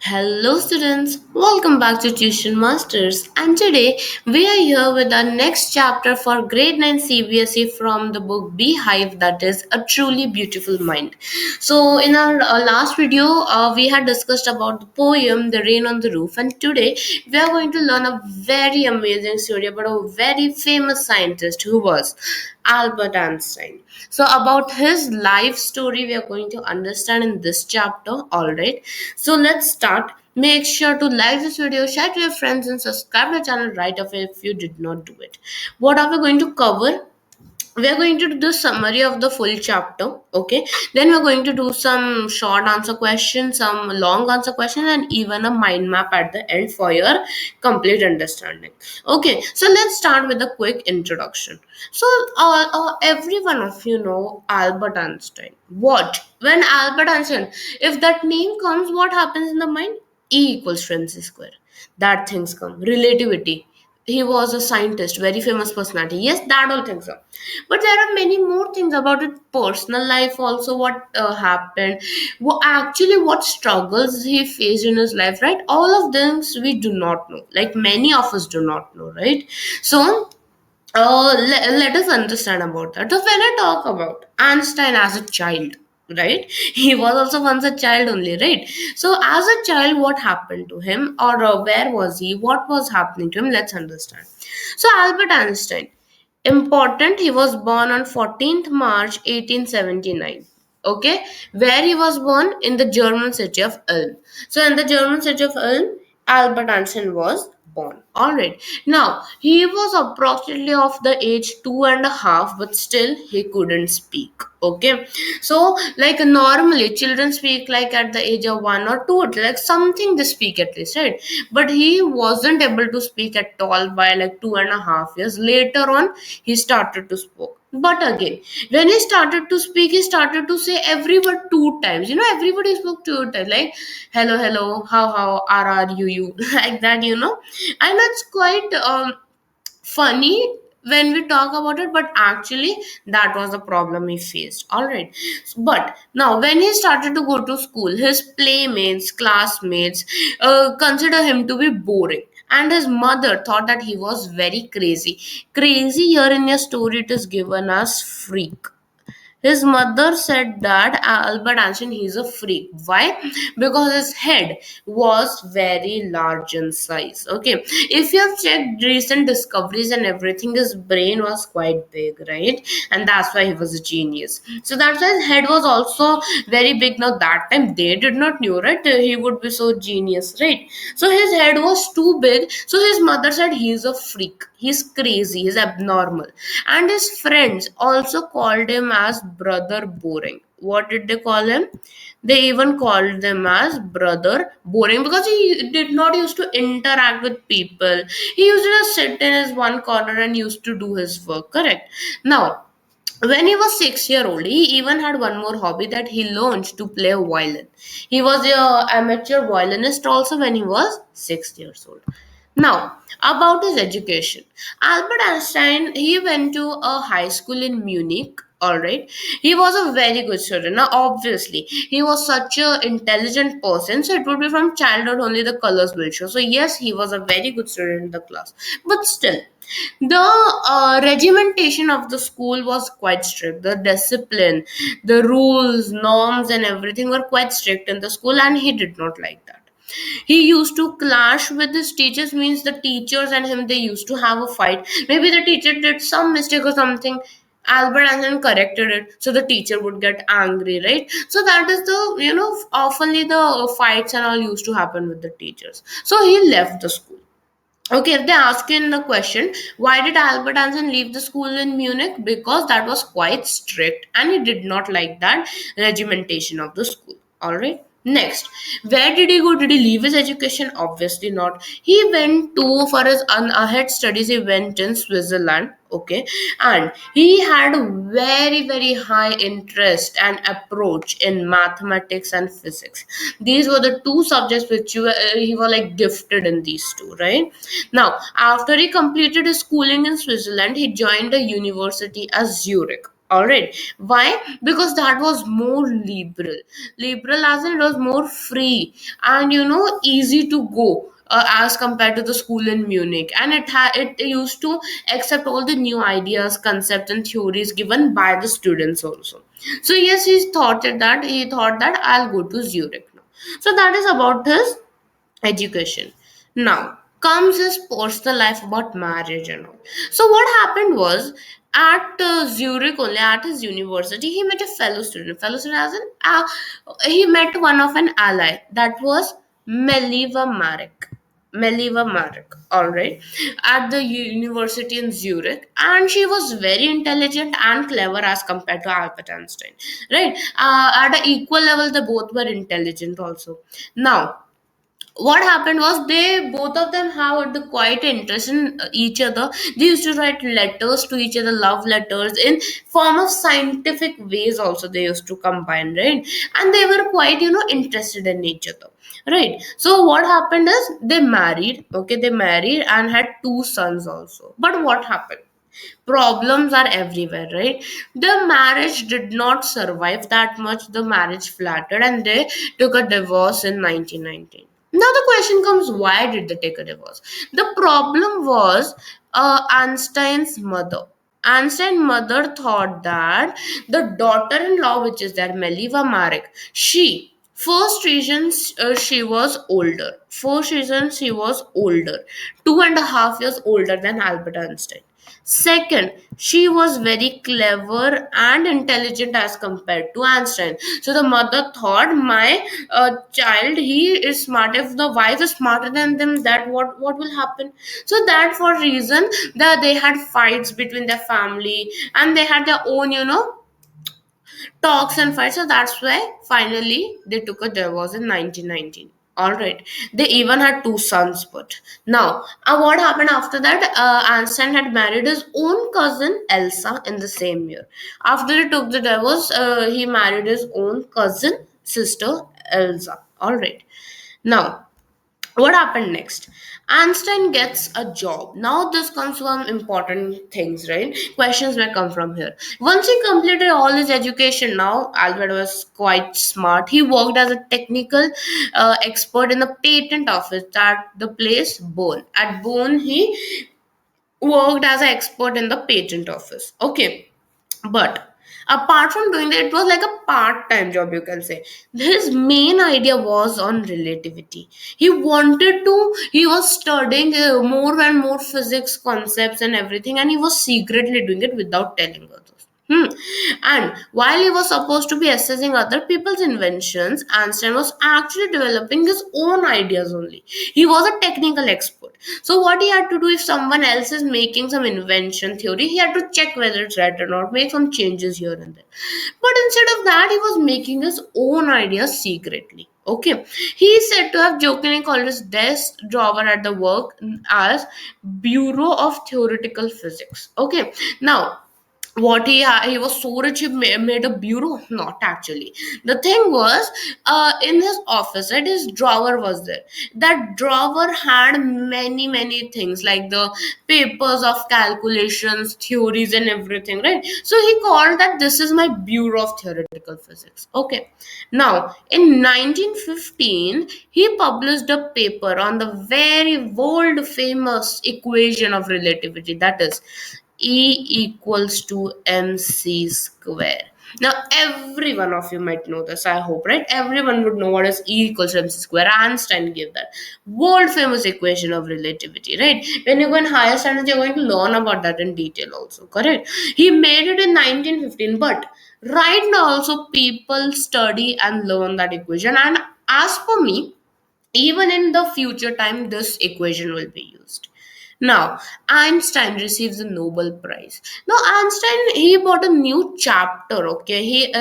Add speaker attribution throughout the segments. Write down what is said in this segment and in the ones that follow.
Speaker 1: Hello, students. Welcome back to Tuition Masters. And today we are here with our next chapter for grade 9 CBSE from the book Beehive, that is A Truly Beautiful Mind. So, in our last video, we had discussed about the poem The Rain on the Roof, and today we are going to learn a very amazing story about a very famous scientist who was Albert Einstein. So, about his life story, we are going to understand in this chapter. All right. So, let's start. Make sure to like this video, share to your friends, and subscribe to the channel right away if you did not do it. What are we going to cover? We are going to do the summary of the full chapter. Okay, then we're going to do some short answer questions, some long answer questions, and even a mind map at the end for your complete understanding. Okay, so let's start with a quick introduction. So every one of you know Albert Einstein. What when Albert Einstein, if that name comes, what happens in the mind? E equals mc square. That things come relativity. He was a scientist, very famous personality. Yes, that all things are. But there are many more things about it. Personal life also, what happened, actually what struggles he faced in his life, right? All of things we do not know. Like many of us do not know, right? So let us understand about that. So when I talk about Einstein as a child, right? He was also once a child only, right? So as a child, what happened to him, or where was he? What was happening to him? Let's understand. So Albert Einstein, important. He was born on 14th March 1879. Okay, where he was born? In the German city of Ulm. So in the German city of Ulm, Albert Einstein was born. All right. Now he was approximately of the age 2.5, but still he couldn't speak. Okay, so like normally children speak like at the age of 1 or 2, like something they speak at least, right? But he wasn't able to speak at all by like 2.5 years. Later on, he started to speak. But again, when he started to speak, he started to say every word two times. You know, everybody spoke two times, like hello, hello, how, are you, like that. And that's quite funny when we talk about it, but actually that was the problem he faced. All right, but now when he started to go to school, his playmates, classmates consider him to be boring, and his mother thought that he was very crazy. Crazy here in your story, it is given as freak. His mother said that Albert Einstein is a freak. Why? Because his head was very large in size. Okay, if you have checked recent discoveries and everything, his brain was quite big, right? And that's why he was a genius. So that's why his head was also very big. Now that time they did not knew, right? He would be so genius, right? So his head was too big. So his mother said he's a freak. He's crazy. He's abnormal. And his friends also called him as brother boring. What did they call him? They even called them as brother boring because he did not used to interact with people. He used to just sit in his one corner and used to do his work. Correct. Now, when he was 6 year old, he even had one more hobby, that he learned to play violin. He was a amateur violinist also when he was 6 years old. Now, about his education, Albert Einstein, he went to a high school in Munich. All right, he was a very good student. Now, obviously, he was such a intelligent person, so it would be from childhood only the colors will show. So yes, he was a very good student in the class, but still, the regimentation of the school was quite strict. The discipline, the rules, norms, and everything were quite strict in the school, and he did not like that. He used to clash with his teachers, means the teachers and him, they used to have a fight. Maybe the teacher did some mistake or something. Albert Einstein corrected it, so the teacher would get angry, right? So that is the, oftenly the fights and all used to happen with the teachers. So he left the school. Okay, if they ask you in the question, why did Albert Einstein leave the school in Munich? Because that was quite strict and he did not like that regimentation of the school. Alright. Next, where did he go? Did he leave his education? Obviously not. He went to, for his ahead studies, he went in Switzerland. Okay, and he had very very high interest and approach in mathematics and physics. These were the two subjects which he was like gifted in these two, right? Now, after he completed his schooling in Switzerland, he joined a university at Zurich. All right. Why? Because that was more liberal. Liberal as in it was more free and easy to go. As compared to the school in Munich, and it used to accept all the new ideas, concepts, and theories given by the students also. So yes, he thought that I'll go to Zurich now. So that is about his education. Now comes his personal life about marriage and all. So what happened was, at Zurich only, at his university, he met a fellow student as he met one of an ally, that was Meliva Marek. Meliva Marek, all right, at the university in Zurich, and she was very intelligent and clever as compared to Albert Einstein, right? At an equal level, they both were intelligent also. Now what happened was, they both of them have the quite interest in each other. They used to write letters to each other, love letters in form of scientific ways also, they used to combine, right? And they were quite interested in each other, right? So what happened is, they married. Okay, they married and had two sons also. But what happened? Problems are everywhere, right? The marriage did not survive that much. The marriage flattered and they took a divorce in 1919. Now the question comes, why did they take a divorce? The problem was Einstein's mother. Einstein's mother thought that the daughter-in-law, which is there, Meliva Marek, first reason, she was older. First reason, she was older, 2.5 years older than Albert Einstein. Second, she was very clever and intelligent as compared to Einstein. So the mother thought, my child, he is smart. If the wife is smarter than them, that what will happen? So that for reason that they had fights between their family, and they had their own, talks and fights. So that's why finally they took a divorce in 1919. All right. They even had two sons. But now, what happened after that? Einstein had married his own cousin Elsa in the same year. After he took the divorce, he married his own cousin sister Elsa. All right. Now, what happened next? Einstein gets a job. Now this comes from important things, right? Questions may come from here. Once he completed all his education, now Albert was quite smart. He worked as a technical expert in the patent office at the place Bonn. At Bonn, he worked as an expert in the patent office. Okay, but apart from doing that, it was like a part-time job, you can say. His main idea was on relativity. He was studying more and more physics concepts and everything, and he was secretly doing it without telling others. And while he was supposed to be assessing other people's inventions, Einstein was actually developing his own ideas only. He was a technical expert. So what he had to do, if someone else is making some invention theory, he had to check whether it's right or not, make some changes here and there. But instead of that, he was making his own ideas secretly. Okay. He is said to have jokingly called his desk drawer at the work as Bureau of Theoretical Physics. Okay. Now, he was so rich, he made a bureau. Not actually. The thing was, in his office, right, his drawer was there. That drawer had many things, like the papers of calculations, theories, and everything, right? So he called that, this is my Bureau of Theoretical Physics. Okay. Now in 1915, he published a paper on the very world famous equation of relativity, that is E equals to mc square. Now, every one of you might know this, I hope, right? Everyone would know what is E equals to mc square. Einstein gave that world famous equation of relativity, right? When you go in higher standards, you're going to learn about that in detail also, correct? He made it in 1915, but right now also people study and learn that equation. And as for me, even in the future time, this equation will be used. Now, Einstein receives the Nobel Prize. Now, Einstein, he bought a new chapter. Okay,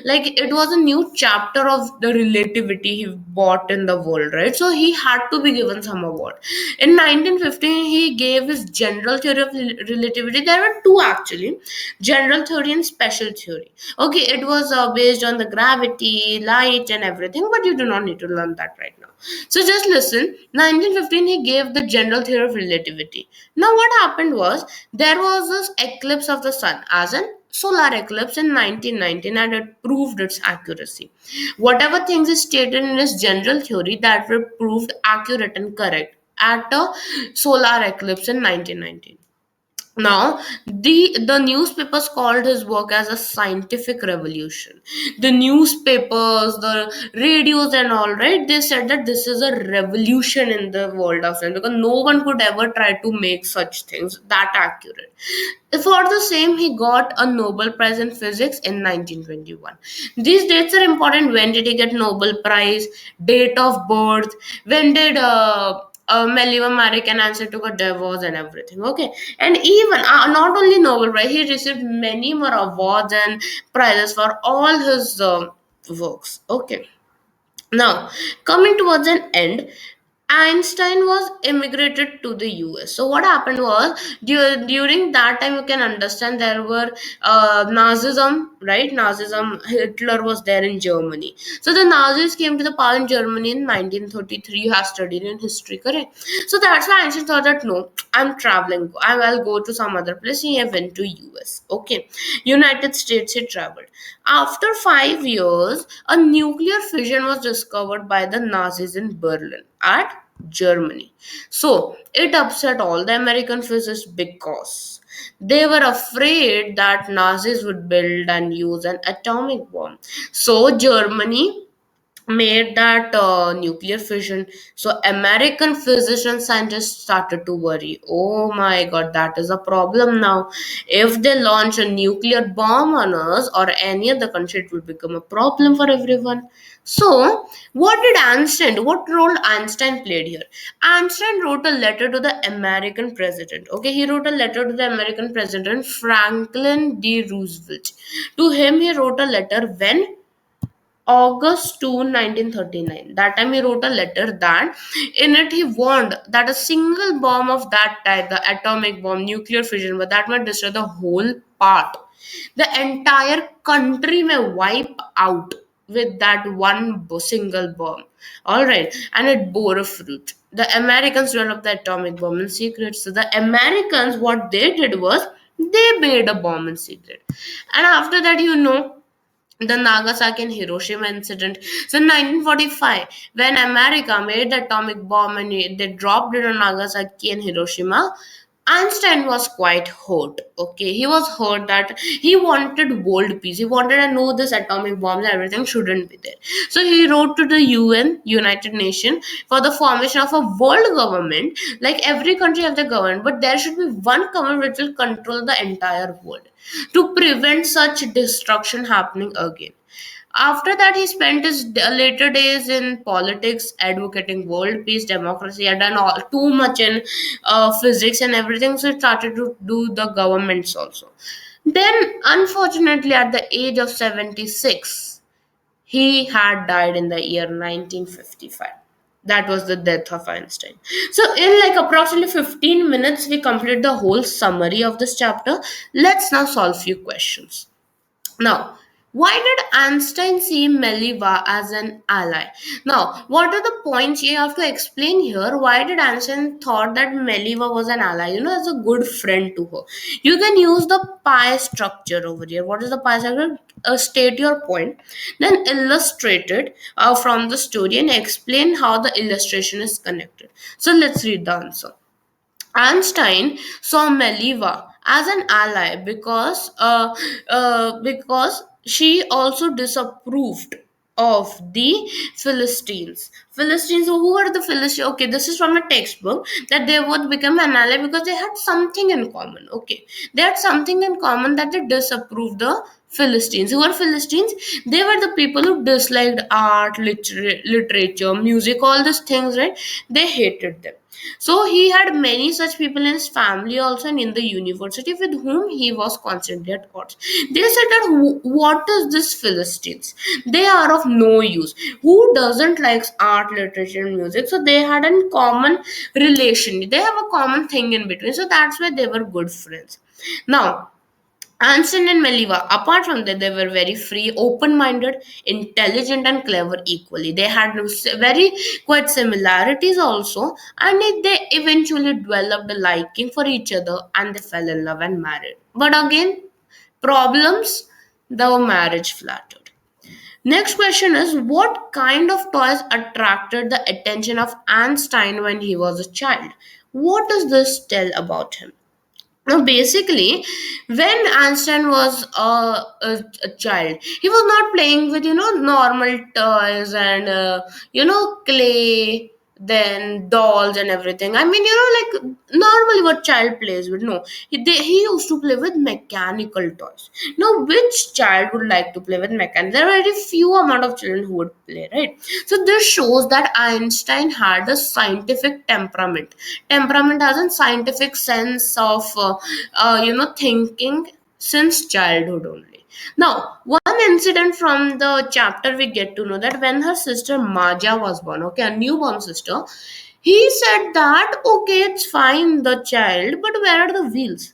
Speaker 1: like it was a new chapter of the relativity he bought in the world, right? So he had to be given some award. In 1915, he gave his general theory of relativity. There were two actually, general theory and special theory. Okay, it was based on the gravity, light, and everything, but you do not need to learn that right now. So just listen. 1915, he gave the general theory of relativity. Now what happened was, there was this eclipse of the sun, as in solar eclipse in 1919 and it proved its accuracy. Whatever things is stated in his general theory that were proved accurate and correct at a solar eclipse in 1919. Now, the newspapers called his work as a scientific revolution. The newspapers, the radios, and all, right, they said that this is a revolution in the world of science because no one could ever try to make such things that accurate. For the same, he got a Nobel Prize in Physics in 1921. These dates are important. When did he get Nobel Prize? Date of birth? When did Meliva American answer to a divorce and everything? Okay, and even not only Nobel Prize, he received many more awards and prizes for all his works. Okay, now, coming towards an end, Einstein was immigrated to the US. So what happened was during that time you can understand there were Nazism, right? Nazism, Hitler was there in Germany. So the Nazis came to the power in Germany in 1933. You have studied in history, correct? So that's why Einstein thought that no, I'm traveling. I'll go to some other place. He went to US. Okay, United States he traveled. After 5 years, a nuclear fission was discovered by the Nazis in Berlin at Germany. So it upset all the American physicists because they were afraid that Nazis would build and use an atomic bomb. So Germany made that nuclear fission. So American physicists and scientists started to worry, oh my god, that is a problem now. If they launch a nuclear bomb on us or any other country, it will become a problem for everyone. So what role Einstein played here? Einstein wrote a letter to the American president. Okay, he wrote a letter to the American president Franklin D Roosevelt. To him he wrote a letter when August 2, 1939. That time he wrote a letter that in it he warned that a single bomb of that type, the atomic bomb, nuclear fission, but that might destroy the whole part. The entire country may wipe out with that single bomb. All right, and it bore a fruit. The Americans developed the atomic bomb in secret. So the Americans, what they did was they made a bomb in secret, and after that, the Nagasaki and Hiroshima incident. So, in 1945, when America made the atomic bomb and they dropped it on Nagasaki and Hiroshima, Einstein was quite hurt. Okay, he was hurt that he wanted world peace. He wanted to know this atomic bombs and everything shouldn't be there. So he wrote to the UN, United Nations, for the formation of a world government. Like every country has the government, but there should be one government which will control the entire world to prevent such destruction happening again. After that, he spent his later days in politics, advocating world peace, democracy. He had done all too much in physics and everything, so he started to do the governments also. Then, unfortunately, at the age of 76, he had died in the year 1955. That was the death of Einstein. So, in like approximately 15 minutes, we complete the whole summary of this chapter. Let's now solve few questions. Now, why did Einstein see Meliva as an ally? Now, what are the points you have to explain here? Why did Einstein thought that Meliva was an ally? As a good friend to her. You can use the pie structure over here. What is the pie structure? State your point, then illustrate it from the story and explain how the illustration is connected. So let's read the answer. Einstein saw Meliva as an ally because she also disapproved of the Philistines. Philistines, who are the Philistines? Okay, this is from a textbook that they would become an ally because they had something in common. Okay, they had something in common that they disapproved the Philistines. Who are Philistines? They were the people who disliked art, literature, music, all these things, right? They hated them. So he had many such people in his family also and in the university with whom he was constantly at odds. They said that what is this Philistines? They are of no use. Who doesn't like art, literature, and music? So they had a common relation. They have a common thing in between. So that's why they were good friends. Now, Anson and Meliva, apart from that, they were very free, open minded, intelligent, and clever equally. They had very quite similarities also, and they eventually developed a liking for each other and they fell in love and married. But again, Problems, the marriage flattered. Next question is, what kind of toys attracted the attention of Einstein when he was a child? What does this tell about him? Now, basically, when Einstein was a child, he was not playing with, normal toys and, clay, then dolls and everything. I mean, like normally what child plays with. No, he used to play with mechanical toys. Now, which child would like to play with mechanical? There are very few amount of children who would play, right? So, this shows that Einstein had a scientific temperament. Temperament has a scientific sense of thinking since childhood only. Now, one incident from the chapter, we get to know that when her sister Maja was born, okay, a newborn sister, he said that okay, it's fine, the child, but where are the wheels?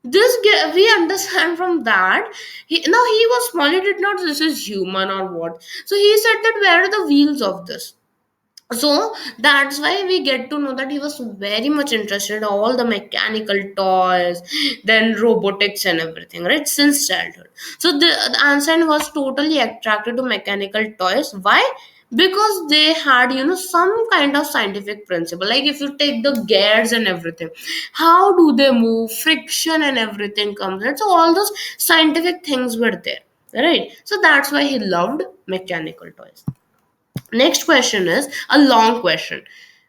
Speaker 1: We understand from that. Now he was small, he did not this is human or what. So he said that where are the wheels of this? So that's why we get to know that he was very much interested in all the mechanical toys, then robotics and everything, right, since childhood. So the Einstein was totally attracted to mechanical toys. Why? Because they had, some kind of scientific principle, like if you take the gears and everything, how do they move, friction and everything comes, right? So all those scientific things were there, right? So that's why he loved mechanical toys. Next question is a long question.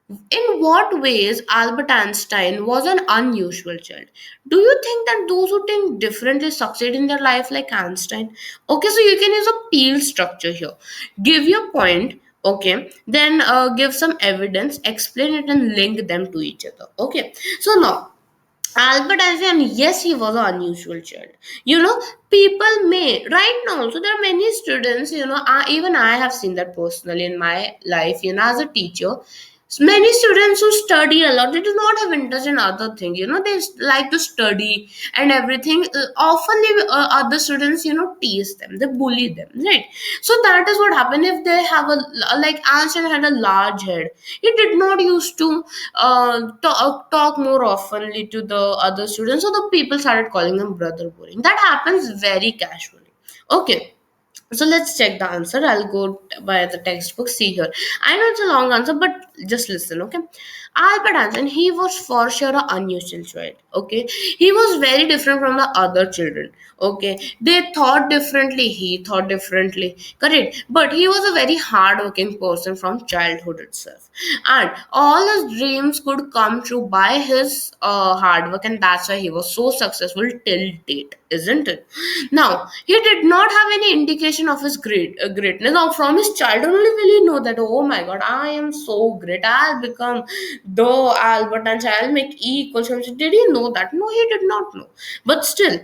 Speaker 1: In what ways Albert Einstein was an unusual child? Do you think that those who think differently succeed in their life like Einstein? Okay, so you can use a peel structure here. Give your point, okay, then give some evidence, explain it, and link them to each other. Okay, so now Albert Einstein, yes, he was an unusual child. People may, right now, so there are many students, even I have seen that personally in my life, as a teacher. Many students who study a lot, they do not have interest in other things, they like to study and everything. Often, other students, tease them, they bully them, right? So that is what happened if they have like Einstein had a large head. He did not used to talk more oftenly to the other students, so the people started calling him brother boring. That happens very casually. Okay, so let's check the answer. I'll go by the textbook. See here. I know it's a long answer, but just listen, okay? Albert Einstein, he was for sure an unusual child, okay? He was very different from the other children, okay? They thought differently, he thought differently, correct? But he was a very hardworking person from childhood itself. And all his dreams could come true by his hard work, and that's why he was so successful till date, isn't it? Now, he did not have any indication of his greatness. Now, from his childhood only will he know that, oh my god, I am so great. I'll become the Albert Einstein. I'll make equal. Did he know that? No, he did not know. But still,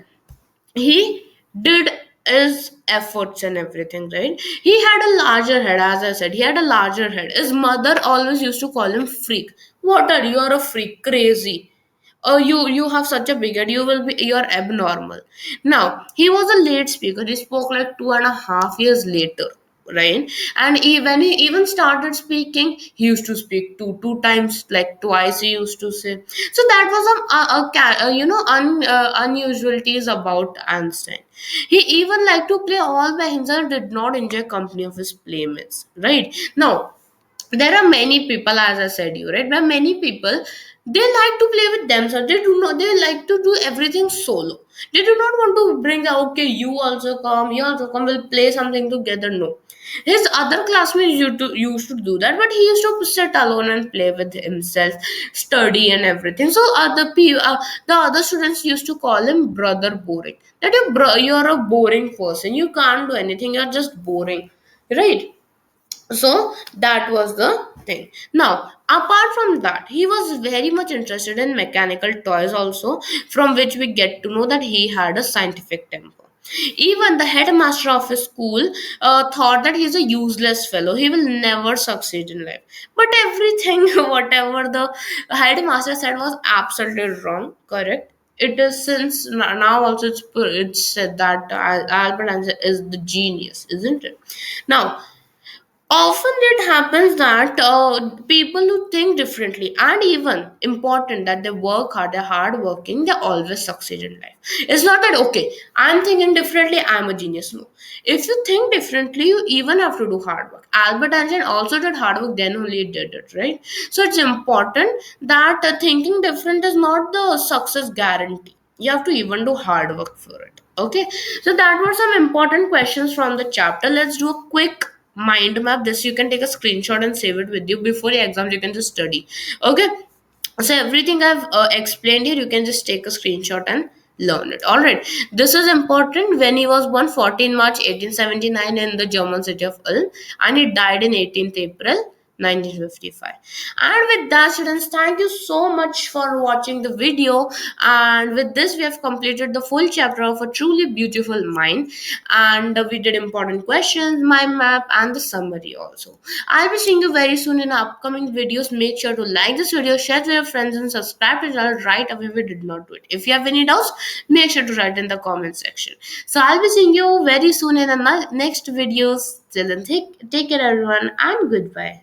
Speaker 1: he did his efforts and everything, right? He had a larger head, as I said. He had a larger head. His mother always used to call him freak. What are you? You're a freak, crazy. Oh, you have such a big head. You're abnormal. Now he was a late speaker. He spoke like 2.5 years later, right? And when he even started speaking, he used to speak two times, like twice. He used to say. So that was some unusualities about Einstein. He even liked to play all by himself. Did not enjoy company of his playmates, right? Now there are many people, as I said you, right, there are many people, they like to play with themselves. They like to do everything solo. They do not want to bring out, okay, you also come, we'll play something together. No, his other classmates used to do that, but he used to sit alone and play with himself, study and everything. So the other students used to call him brother boring, that you're a boring person, you can't do anything, you're just boring, right? So that was the thing. Now apart from that, he was very much interested in mechanical toys also, from which we get to know that he had a scientific temper. Even the headmaster of his school thought that he's a useless fellow, he will never succeed in life. But everything whatever the headmaster said was absolutely wrong, correct? It is, since now also it's said that Albert Einstein is the genius, isn't it? Now Often it happens that people who think differently and even important that they work hard, they're hard working, they always succeed in life. It's not that okay, I'm thinking differently, I'm a genius. No. If you think differently, you even have to do hard work. Albert Einstein also did hard work, then only he did it, right? So it's important that thinking different is not the success guarantee. You have to even do hard work for it. Okay, so that were some important questions from the chapter. Let's do a quick mind map. This you can take a screenshot and save it with you before your exams. You can just study. Okay, so everything I've explained here, you can just take a screenshot and learn it. All right, this is important. When he was born 14 March 1879 in the German city of Ulm, and he died in 18th April 1955. And with that, students, thank you so much for watching the video. And with this, we have completed the full chapter of a truly beautiful mind. And we did important questions, mind map, and the summary also. I'll be seeing you very soon in upcoming videos. Make sure to like this video, share with your friends, and subscribe to the channel right away if you did not do it. If you have any doubts, make sure to write in the comment section. So I'll be seeing you very soon in the next videos. Till then, take care, everyone, and goodbye.